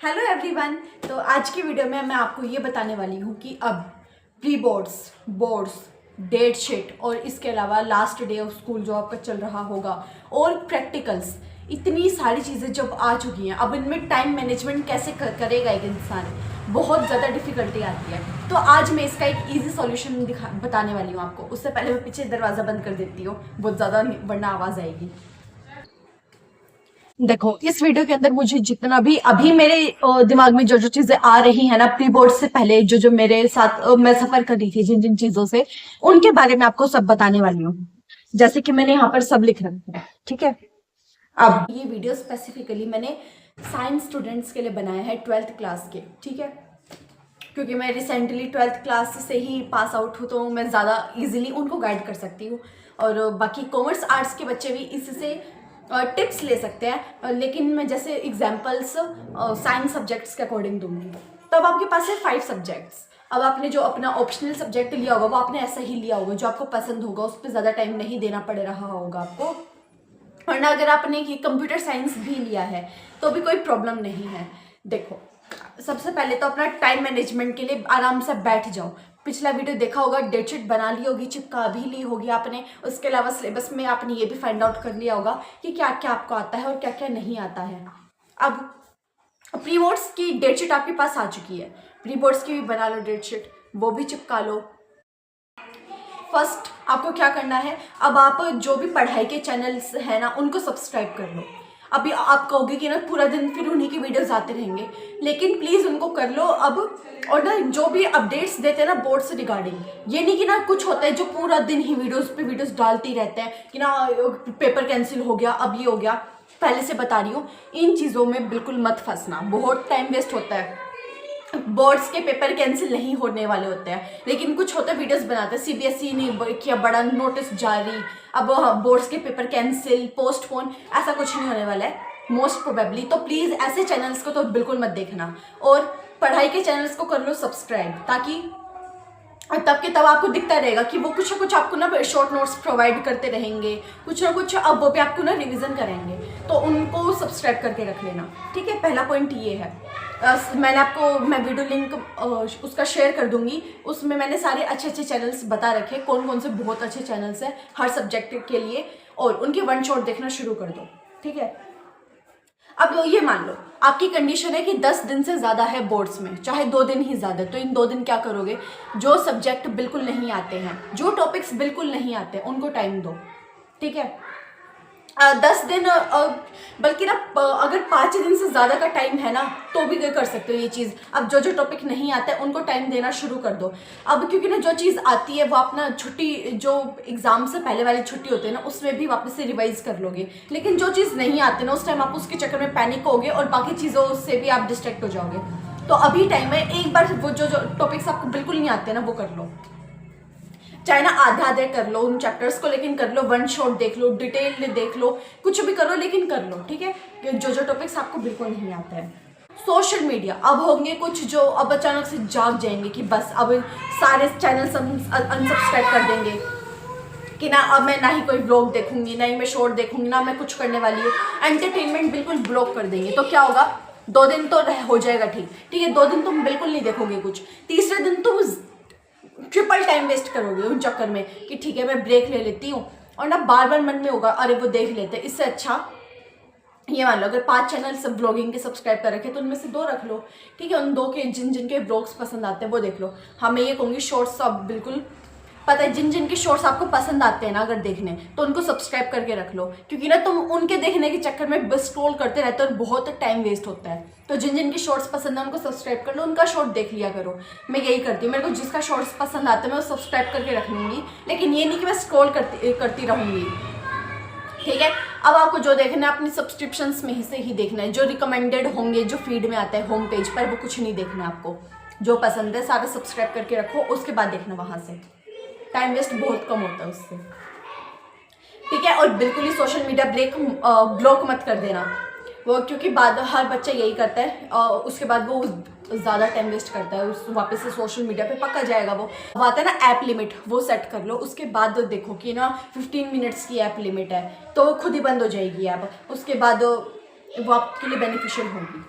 Hello everyone. तो आज की वीडियो में मैं आपको ये बताने वाली हूँ कि अब प्री बोर्ड्स डेट शीट और इसके अलावा लास्ट डे ऑफ स्कूल जो आपका चल रहा होगा और प्रैक्टिकल्स, इतनी सारी चीज़ें जब आ चुकी हैं, अब इनमें टाइम मैनेजमेंट कैसे करेगा एक इंसान, बहुत ज़्यादा डिफिकल्टी आती है। तो आज मैं इसका एक इजी सॉल्यूशन बताने वाली हूँ आपको। उससे पहले मैं पीछे दरवाज़ा बंद कर देती हूँ, बहुत ज़्यादा वरना आवाज़ आएगी। देखो, इस वीडियो के अंदर मुझे जितना भी अभी मेरे दिमाग में जो जो चीजें आ रही है ना, प्री बोर्ड से पहले जो जो मेरे साथ मैं सफर कर रही थी जिन जिन चीजों से, उनके बारे में आपको सब बताने वाली हूँ। जैसे कि मैंने यहाँ पर सब लिख रखा है, ठीक है। अब ये वीडियो स्पेसिफिकली मैंने साइंस स्टूडेंट्स के लिए बनाया है, 12th क्लास के, ठीक है। क्योंकि मैं रिसेंटली 12th क्लास से ही पास आउट हूँ, तो मैं ज़्यादा इजीली उनको गाइड कर सकती हूँ। और बाकी कॉमर्स आर्ट्स के बच्चे भी इससे टिप्स ले सकते हैं, लेकिन मैं जैसे एग्जांपल्स साइंस सब्जेक्ट्स के अकॉर्डिंग दूंगी। तो अब आपके पास है 5 सब्जेक्ट्स। अब आपने जो अपना ऑप्शनल सब्जेक्ट लिया होगा वो आपने ऐसा ही लिया होगा, जो आपको पसंद होगा, उस पर ज़्यादा टाइम नहीं देना पड़ रहा होगा आपको। वरना अगर आपने कंप्यूटर साइंस भी लिया है तो भी कोई प्रॉब्लम नहीं है। देखो, सबसे पहले तो अपना टाइम मैनेजमेंट के लिए आराम से बैठ जाओ। पिछला वीडियो देखा होगा, डेट शीट बना ली होगी, चिपका भी ली होगी आपने। उसके अलावा सिलेबस में आपने ये भी फाइंड आउट कर लिया होगा कि क्या क्या आपको आता है और क्या क्या नहीं आता है। अब प्री बोर्ड्स की डेट शीट आपके पास आ चुकी है, प्री बोर्ड्स की भी बना लो डेट शीट, वो भी चिपका लो। फर्स्ट आपको क्या करना है, अब आप जो भी पढ़ाई के चैनल्स हैं ना, उनको सब्सक्राइब कर लो। अभी आप कहोगे कि ना पूरा दिन फिर उन्हीं की वीडियोस आते रहेंगे, लेकिन प्लीज़ उनको कर लो अब। और ना जो भी अपडेट्स देते हैं ना बोर्ड से रिगार्डिंग, ये नहीं कि ना कुछ होता है जो पूरा दिन ही वीडियोस पे वीडियोस डालते ही रहते हैं कि ना पेपर कैंसिल हो गया, अब ये हो गया। पहले से बता रही हूँ, इन चीज़ों में बिल्कुल मत फंसना, बहुत टाइम वेस्ट होता है। बोर्ड्स के पेपर कैंसिल नहीं होने वाले होते हैं, लेकिन कुछ होते हैं वीडियोस बनाते हैं, सीबीएसई ने किया बड़ा नोटिस जारी, अब बोर्ड्स के पेपर कैंसिल, पोस्टपोन, ऐसा कुछ नहीं होने वाला है मोस्ट प्रोबेबली। तो प्लीज़ ऐसे चैनल्स को तो बिल्कुल मत देखना, और पढ़ाई के चैनल्स को कर लो सब्सक्राइब, ताकि तब के तब आपको दिखता रहेगा कि वो कुछ ना कुछ आपको ना शॉर्ट नोट्स प्रोवाइड करते रहेंगे, कुछ ना कुछ, अब वो भी आपको ना रिवीजन करेंगे, तो उनको सब्सक्राइब करके रख लेना, ठीक है। पहला पॉइंट ये है। मैंने आपको मैं वीडियो लिंक उसका शेयर कर दूंगी, उसमें मैंने सारे अच्छे अच्छे चैनल्स बता रखे, कौन कौन से बहुत अच्छे चैनल्स हैं हर सब्जेक्ट के लिए, और उनके वन शॉट देखना शुरू कर दो, ठीक है। अब ये मान लो आपकी कंडीशन है कि 10 दिन से ज़्यादा है बोर्ड्स में, चाहे 2 दिन ही ज़्यादा, तो इन 2 दिन क्या करोगे, जो सब्जेक्ट बिल्कुल नहीं आते हैं, जो टॉपिक्स बिल्कुल नहीं आते हैं, उनको टाइम दो, ठीक है। 10 दिन, बल्कि ना अगर 5 दिन से ज़्यादा का टाइम है ना, तो भी कर सकते हो ये चीज़। अब जो जो टॉपिक नहीं आता है उनको टाइम देना शुरू कर दो। अब क्योंकि ना जो चीज़ आती है वो आप ना छुट्टी, जो एग्ज़ाम से पहले वाली छुट्टी होती है ना, उसमें भी वापस से रिवाइज कर लोगे। लेकिन जो चीज़ नहीं आती ना, उस टाइम आप उसके चक्कर में पैनिक होगे और बाकी चीज़ों से भी आप डिस्ट्रैक्ट हो जाओगे। तो अभी टाइम है, एक बार वो जो जो टॉपिक्स आपको बिल्कुल नहीं आते ना, वो कर लो। चाहे ना आधे आधे कर लो उन चैप्टर्स को, लेकिन कर लो, वन शॉट देख लो, डिटेल देख लो, कुछ भी करो लेकिन कर लो, ठीक है। जो जो टॉपिक्स आपको बिल्कुल नहीं आते हैं। सोशल मीडिया, अब होंगे कुछ जो अब अचानक से जाग जाएंगे कि बस अब सारे चैनल्स अनसब्सक्राइब कर देंगे, कि ना अब मैं ना ही कोई ब्लॉग देखूंगी, ना ही मैं शॉर्ट देखूंगी, ना मैं कुछ करने वाली हूँ, एंटरटेनमेंट बिल्कुल ब्लॉक कर देंगे। तो क्या होगा, 2 दिन तो हो जाएगा, ठीक, ठीक है। 2 दिन तुम बिल्कुल नहीं देखोगे कुछ, तीसरे दिन तुम ट्रिपल टाइम वेस्ट करोगे उन चक्कर में कि ठीक है मैं ब्रेक ले लेती हूँ, और ना बार बार मन में होगा अरे वो देख लेते हैं। इससे अच्छा ये मान लो अगर 5 चैनल सब ब्लॉगिंग के सब्सक्राइब कर रखे तो उनमें से 2 रख लो, ठीक है। उन 2 के जिन जिन के ब्लॉग्स पसंद आते हैं वो देख लो। हाँ, मैं ये कहूँगी शॉर्ट्स अब बिल्कुल, पता है जिन जिन के शॉर्ट्स आपको पसंद आते हैं ना अगर देखने, तो उनको सब्सक्राइब करके रख लो, क्योंकि ना तुम उनके देखने के चक्कर में बस स्क्रॉल करते रहते हो और बहुत टाइम वेस्ट होता है। तो जिन जिन के शॉर्ट्स पसंद है उनको सब्सक्राइब कर लो, उनका शॉर्ट देख लिया करो। मैं यही करती हूँ, मेरे को जिसका शॉर्ट्स पसंद आता है मैं वो सब्सक्राइब करके रख लूँगी, लेकिन ये नहीं कि मैं स्क्रॉल करती रहूँगी, ठीक है। अब आपको जो देखना है अपनी सब्सक्रिप्शंस में ही से ही देखना है, जो रिकमेंडेड होंगे, जो फीड में आता है होम पेज पर, वो कुछ नहीं देखना है आपको। जो पसंद है सारा सब्सक्राइब करके रखो, उसके बाद देखना वहाँ से, टाइम वेस्ट बहुत कम होता है उससे, ठीक है। और बिल्कुल ही सोशल मीडिया ब्लॉक मत कर देना वो, क्योंकि बाद हर बच्चा यही करता है, उसके बाद वो ज़्यादा टाइम वेस्ट करता है, उस वापस से सोशल मीडिया पे पक्का जाएगा। वो आता है ना ऐप लिमिट, वो सेट कर लो, उसके बाद देखो कि ना 15 मिनट्स की ऐप लिमिट है, तो वो खुद ही बंद हो जाएगी ऐप, उसके बाद वो आपके लिए बेनिफिशियल होगी।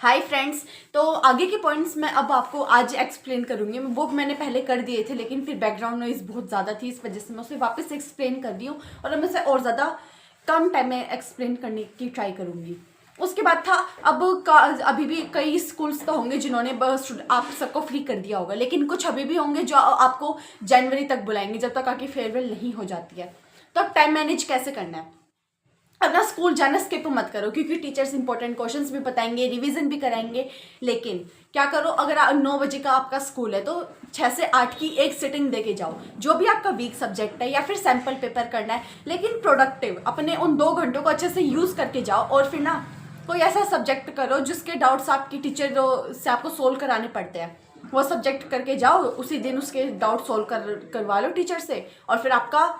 हाय फ्रेंड्स, तो आगे के पॉइंट्स मैं अब आपको आज एक्सप्लेन करूंगी। वो मैंने पहले कर दिए थे, लेकिन फिर बैकग्राउंड नॉइज बहुत ज़्यादा थी, इस वजह से मैं उसे वापस से एक्सप्लेन कर दी हूँ और अब मैं उसे और ज़्यादा कम टाइम में एक्सप्लेन करने की ट्राई करूंगी। उसके बाद था अभी भी कई स्कूल्स तो होंगे जिन्होंने आप सबको फ्री कर दिया होगा, लेकिन कुछ अभी भी होंगे जो आपको जनवरी तक बुलाएंगे, जब तक आपकी फेयरवेल नहीं हो जाती है। तो अब टाइम मैनेज कैसे करना है। अपना स्कूल जाना स्किप मत करो, क्योंकि टीचर्स इंपॉर्टेंट क्वेश्चंस भी बताएंगे, रिवीजन भी कराएंगे। लेकिन क्या करो, अगर 9 बजे का आपका स्कूल है तो 6 से 8 की एक सिटिंग दे के जाओ, जो भी आपका वीक सब्जेक्ट है, या फिर सैम्पल पेपर करना है, लेकिन प्रोडक्टिव अपने उन 2 घंटों को अच्छे से यूज़ करके जाओ। और फिर ना कोई ऐसा सब्जेक्ट करो जिसके डाउट्स आपकी टीचर से आपको सोल्व कराने पड़ते हैं, वो सब्जेक्ट करके जाओ, उसी दिन उसके डाउट सोल्व करवा लो टीचर से, और फिर आपका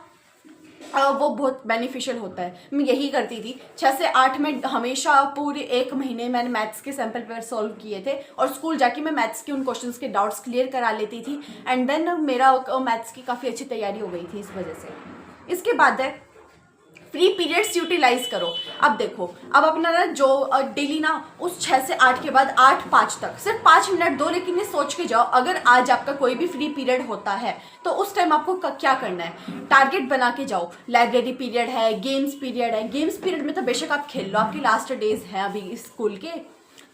वो बहुत बेनिफिशियल होता है। मैं यही करती थी 6 से 8 में, हमेशा पूरे 1 महीने मैंने मैथ्स के सैम्पल पेपर सॉल्व किए थे, और स्कूल जाके मैं मैथ्स के उन क्वेश्चंस के डाउट्स क्लियर करा लेती थी, एंड देन मेरा मैथ्स की काफ़ी अच्छी तैयारी हो गई थी इस वजह से। इसके बाद है फ्री पीरियड्स यूटिलाइज करो। अब देखो, अब अपना ना जो डेली ना उस 6 से 8 के बाद 8-5 तक सिर्फ 5 मिनट दो, लेकिन ये सोच के जाओ अगर आज आपका कोई भी फ्री पीरियड होता है तो उस टाइम आपको क्या करना है। टारगेट बना के जाओ। लाइब्रेरी पीरियड है, गेम्स पीरियड है, गेम्स पीरियड में तो बेशक आप खेल लो, आपके लास्ट डेज हैं अभी स्कूल के,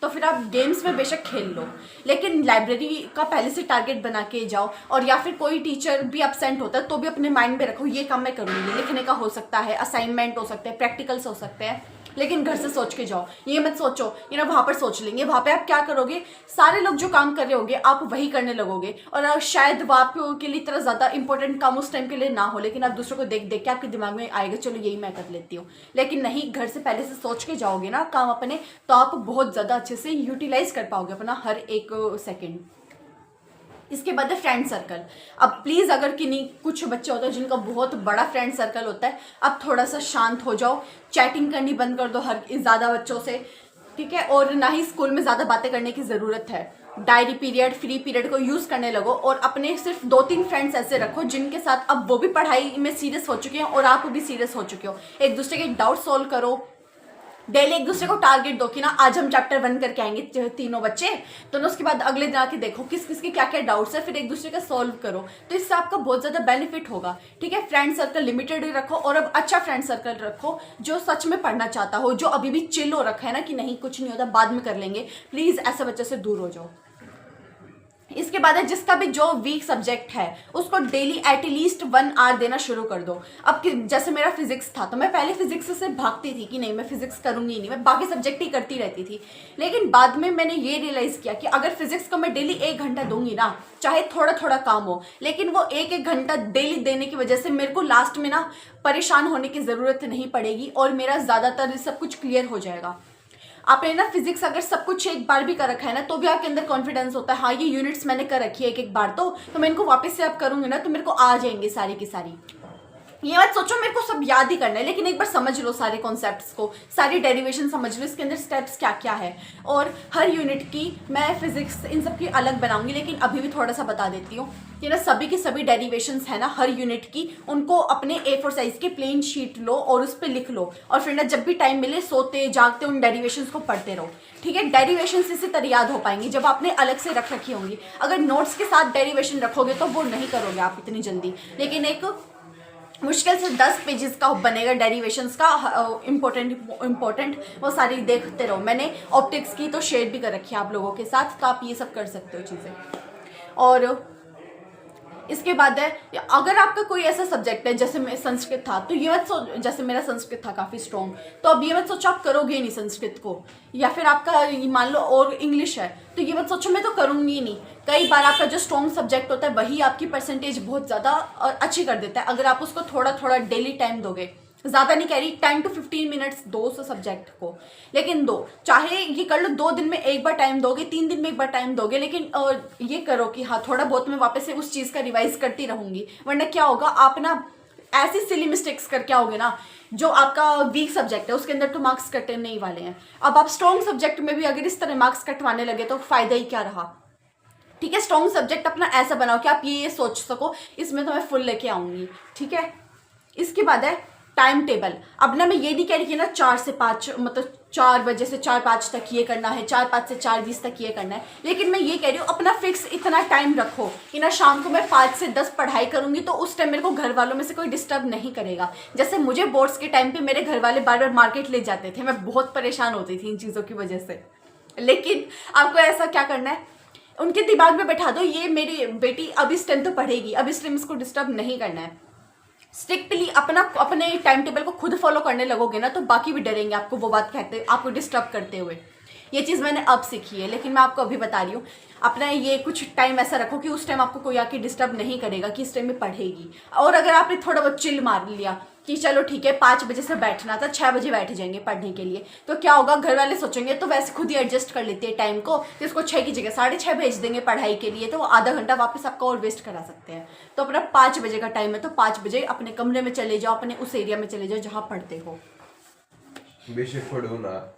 तो फिर आप गेम्स में बेशक खेल लो, लेकिन लाइब्रेरी का पहले से टारगेट बना के जाओ। और या फिर कोई टीचर भी एब्सेंट होता है तो भी अपने माइंड में रखो ये काम मैं करूँगी। लिखने का हो सकता है, असाइनमेंट हो सकते हैं, प्रैक्टिकल्स हो सकते हैं, लेकिन घर से सोच के जाओ। ये मत सोचो ये ना वहाँ पर सोच लेंगे, वहाँ पे आप क्या करोगे, सारे लोग जो काम कर रहे होंगे आप वही करने लगोगे, और शायद वो आपके लिए इतना ज़्यादा इंपॉर्टेंट काम उस टाइम के लिए ना हो, लेकिन आप दूसरों को देख देख के आपके दिमाग में आएगा चलो यही मैं कर लेती हूँ। लेकिन नहीं, घर से पहले से सोच के जाओगे ना काम अपने, तो आप बहुत ज़्यादा अच्छे से यूटिलाइज कर पाओगे अपना हर एक सेकेंड। इसके बाद है फ्रेंड सर्कल। अब प्लीज़, अगर किन्हीं कुछ बच्चे होते हैं जिनका बहुत बड़ा फ्रेंड सर्कल होता है, अब थोड़ा सा शांत हो जाओ, चैटिंग करनी बंद कर दो हर ज़्यादा बच्चों से, ठीक है। और ना ही स्कूल में ज़्यादा बातें करने की ज़रूरत है। डायरी पीरियड, फ्री पीरियड को यूज़ करने लगो, और अपने सिर्फ 2-3 फ्रेंड्स ऐसे रखो जिनके साथ अब वो भी पढ़ाई में सीरियस हो चुके हैं और आप भी सीरियस हो चुके हो। एक दूसरे के डाउट सोल्व करो, डेली एक दूसरे को टारगेट दो कि ना आज हम चैप्टर 1 करके आएंगे तीनों बच्चे, तो ना उसके बाद अगले दिन आके देखो किस किस के क्या क्या डाउट्स है, फिर एक दूसरे का सॉल्व करो, तो इससे आपका बहुत ज़्यादा बेनिफिट होगा, ठीक है। फ्रेंड सर्कल लिमिटेड रखो, और अब अच्छा फ्रेंड सर्कल रखो जो सच में पढ़ना चाहता हो, जो अभी भी चिल हो रखा है ना कि नहीं कुछ नहीं होता बाद में कर लेंगे। प्लीज़ ऐसे बच्चों से दूर हो जाओ। इसके बाद है जिसका भी जो वीक सब्जेक्ट है उसको डेली एटलीस्ट 1 आवर देना शुरू कर दो। अब जैसे मेरा फिजिक्स था तो मैं पहले फिजिक्स से भागती थी कि नहीं मैं फिजिक्स करूंगी नहीं, मैं बाकी सब्जेक्ट ही करती रहती थी, लेकिन बाद में मैंने ये रियलाइज़ किया कि अगर फिजिक्स को मैं डेली 1 घंटा दूंगी ना, चाहे थोड़ा थोड़ा काम हो, लेकिन वो 1-1 घंटा डेली देने की वजह से मेरे को लास्ट में ना परेशान होने की ज़रूरत नहीं पड़ेगी, और मेरा ज़्यादातर सब कुछ क्लियर हो जाएगा। आपने ना फिजिक्स अगर सब कुछ एक बार भी कर रखा है ना, तो भी आपके अंदर कॉन्फिडेंस होता है हाँ ये यूनिट्स मैंने कर रखी है एक बार, तो मैं इनको वापस से आप करूंगी ना तो मेरे को आ जाएंगे सारी की सारी। ये मत सोचो मेरे को सब याद ही करना है, लेकिन एक बार समझ लो सारे कॉन्सेप्ट्स को, सारी डेरिवेशन समझ लो, इसके अंदर स्टेप्स क्या क्या है। और हर यूनिट की मैं फिजिक्स इन सब की अलग बनाऊंगी, लेकिन अभी भी थोड़ा सा बता देती हूँ कि ना सभी की सभी डेरिवेशंस है ना हर यूनिट की, उनको अपने A4 साइज के प्लेन शीट लो और उस पर लिख लो, और फिर ना जब भी टाइम मिले सोते जागते उन डेरिवेशंस को पढ़ते रहो, ठीक है। डेरिवेशंस इसी तरह याद हो पाएंगी जब आपने अलग से रख रखी होंगी। अगर नोट्स के साथ डेरिवेशन रखोगे तो वो नहीं करोगे आप इतनी जल्दी, लेकिन एक मुश्किल से 10 पेजेस का बनेगा डेरिवेशंस का, इम्पोर्टेंट वो सारी देखते रहो। मैंने ऑप्टिक्स की तो शेयर भी कर रखी है आप लोगों के साथ, तो आप ये सब कर सकते हो चीज़ें। और इसके बाद है अगर आपका कोई ऐसा सब्जेक्ट है जैसे मैं संस्कृत था, तो ये मत सोच, जैसे मेरा संस्कृत था काफ़ी स्ट्रॉन्ग, तो अब ये मत सोचो आप करोगे ही नहीं संस्कृत को, या फिर आपका मान लो और इंग्लिश है तो ये मत सोचो मैं तो करूँगी ही नहीं। कई बार आपका जो स्ट्रॉन्ग सब्जेक्ट होता है वही आपकी परसेंटेज बहुत ज़्यादा अच्छी कर देता है, अगर आप उसको थोड़ा थोड़ा डेली टाइम दोगे। ज़्यादा नहीं कह रही, 10 to 15 मिनट्स दो उस सब्जेक्ट को, लेकिन दो, चाहे ये कर लो 2 दिन में एक बार टाइम दोगे, 3 दिन में एक बार टाइम दोगे, लेकिन ये करो कि हाँ थोड़ा बहुत मैं वापस से उस चीज़ का रिवाइज करती रहूँगी, वरना क्या होगा आप ना ऐसी सिली मिस्टेक्स करके आओगे ना, जो आपका वीक सब्जेक्ट है उसके अंदर तो मार्क्स कटने ही वाले हैं। अब आप स्ट्रॉन्ग सब्जेक्ट में भी अगर इस तरह मार्क्स कटवाने लगे तो फ़ायदा ही क्या रहा, ठीक है। स्ट्रॉन्ग सब्जेक्ट अपना ऐसा बनाओ कि आप ये सोच सको इसमें तो मैं फुल लेके आऊँगी, ठीक है। इसके बाद है टाइम टेबल। अब ना मैं ये नहीं कह रही कि ना 4 से 5 मतलब 4 बजे से 4-5 तक ये करना है, 4-5 से 4:20 तक ये करना है। लेकिन मैं ये कह रही हूँ अपना फिक्स इतना टाइम रखो कि ना शाम को मैं 5 से 10 पढ़ाई करूँगी तो उस टाइम मेरे को घर वालों में से कोई डिस्टर्ब नहीं करेगा। जैसे मुझे बोर्ड्स के टाइम पे मेरे घर वाले बार बार मार्केट ले जाते थे, मैं बहुत परेशान होती थी इन चीज़ों की वजह से। लेकिन आपको ऐसा क्या करना है, उनके दिमाग में बैठा दो ये मेरी बेटी अब इस टाइम तो पढ़ेगी, अब इस टाइम इसको डिस्टर्ब नहीं करना है। स्ट्रिक्टली अपने टाइम टेबल को खुद फॉलो करने लगोगे ना तो बाकी भी डरेंगे आपको वो बात कहते आपको डिस्टर्ब करते हुए। ये चीज़ मैंने अब सीखी है, लेकिन मैं आपको अभी बता रही हूँ अपना ये कुछ टाइम ऐसा रखो कि उस टाइम आपको कोई आके डिस्टर्ब नहीं करेगा कि इस टाइम में पढ़ेगी। और अगर आपने थोड़ा बहुत चिल मार लिया कि चलो ठीक है 5 बजे से बैठना था, 6 बजे बैठ जाएंगे पढ़ने के लिए, तो क्या होगा घर वाले सोचेंगे तो वैसे खुद ही एडजस्ट कर लेते हैं टाइम को, तो इसको 6 की जगह 6:30 भेज देंगे पढ़ाई के लिए, तो वो आधा घंटा वापस आपका और वेस्ट करा सकते हैं। तो अपना 5 बजे का टाइम है तो 5 बजे अपने कमरे में चले जाओ, अपने उस एरिया में चले जाओ जहाँ पढ़ते हो। बेशक पढ़ो ना।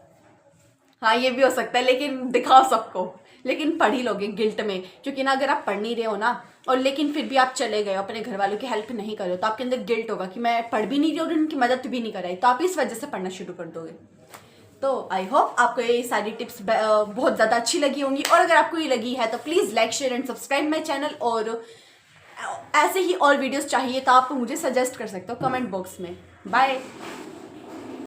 हाँ ये भी हो सकता है, लेकिन दिखाओ सबको, लेकिन पढ़ ही लोगे गिल्ट में, क्योंकि ना अगर आप पढ़ नहीं रहे हो ना और लेकिन फिर भी आप चले गए अपने घर वालों की हेल्प नहीं कर रहे हो तो आपके अंदर गिल्ट होगा कि मैं पढ़ भी नहीं रही और उनकी मदद भी नहीं कर रही, तो आप इस वजह से पढ़ना शुरू कर दोगे। तो आई होप आपको ये सारी टिप्स बहुत ज़्यादा अच्छी लगी होंगी, और अगर आपको ये लगी है तो please like share and subscribe my channel, और ऐसे ही और वीडियोस चाहिए तो आप मुझे सजेस्ट कर सकते हो कमेंट बॉक्स में। बाय।